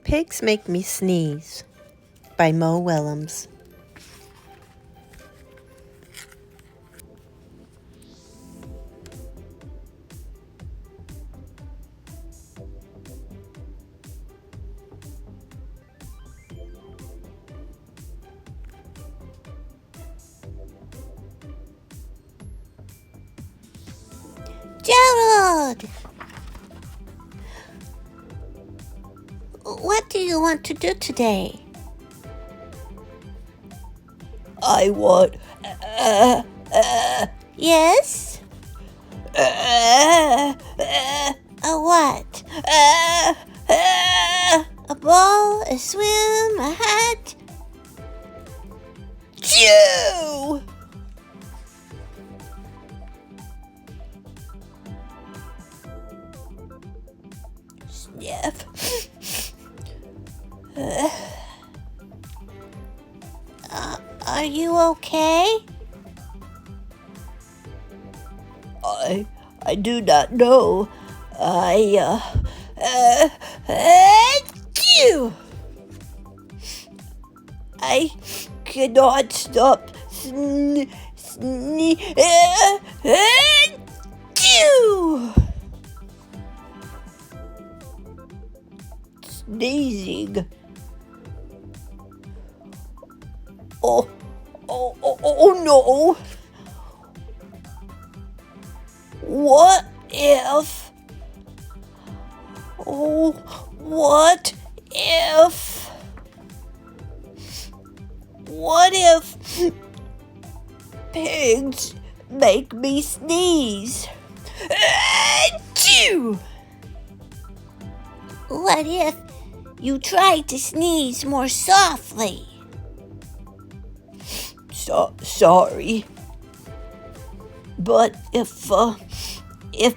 Pigs Make Me Sneeze by Mo Willems. Gerald! What do you want to do today? I want, Yes? What? A ball, a swim, a hat? chew! Sniff. Are you okay? I do not know. Chew! I cannot stop chew! Sneezing. Oh no! What if? Oh, what if? What if pigs make me sneeze? Achoo! What if you try to sneeze more softly? Sorry. But if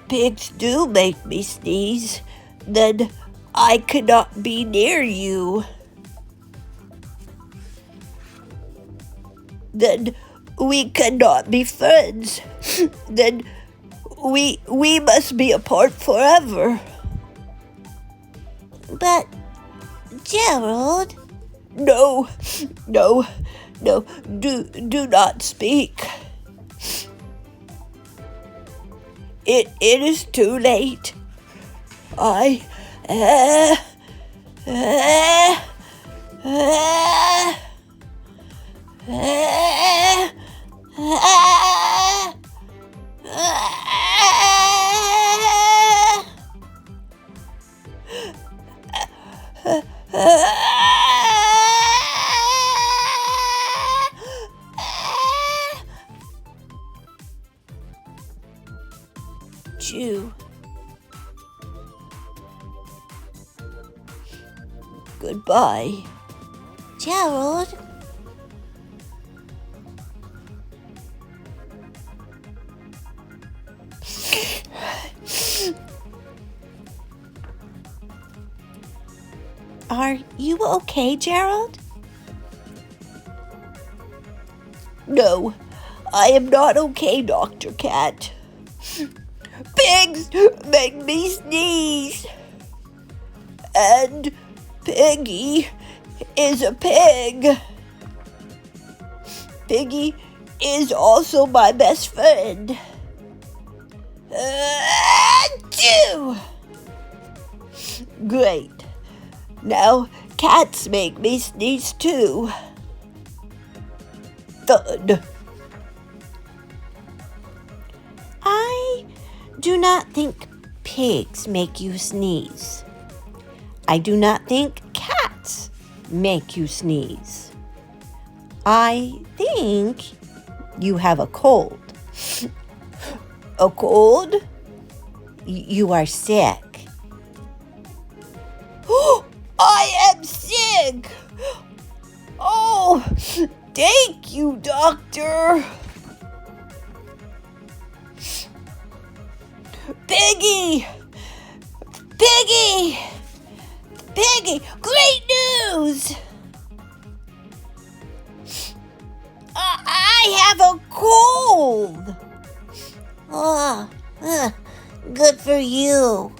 pigs do make me sneeze, then I cannot be near you. Then we cannot be friends. Then we must be apart forever. But, Gerald... No, do not speak. It is too late. Chew. Goodbye. Gerald... Are you okay, Gerald? No, I am not okay, Dr. Cat. Pigs make me sneeze. And Piggie is a pig. Piggie is also my best friend. Achoo! Great. Now cats make me sneeze too. Thud. I do not think pigs make you sneeze. I do not think cats make you sneeze. I think you have a cold. A cold? You are sick. I am sick! Oh, thank you, doctor! Piggie! Piggie! Piggie! Great news! I have a cold! good for you.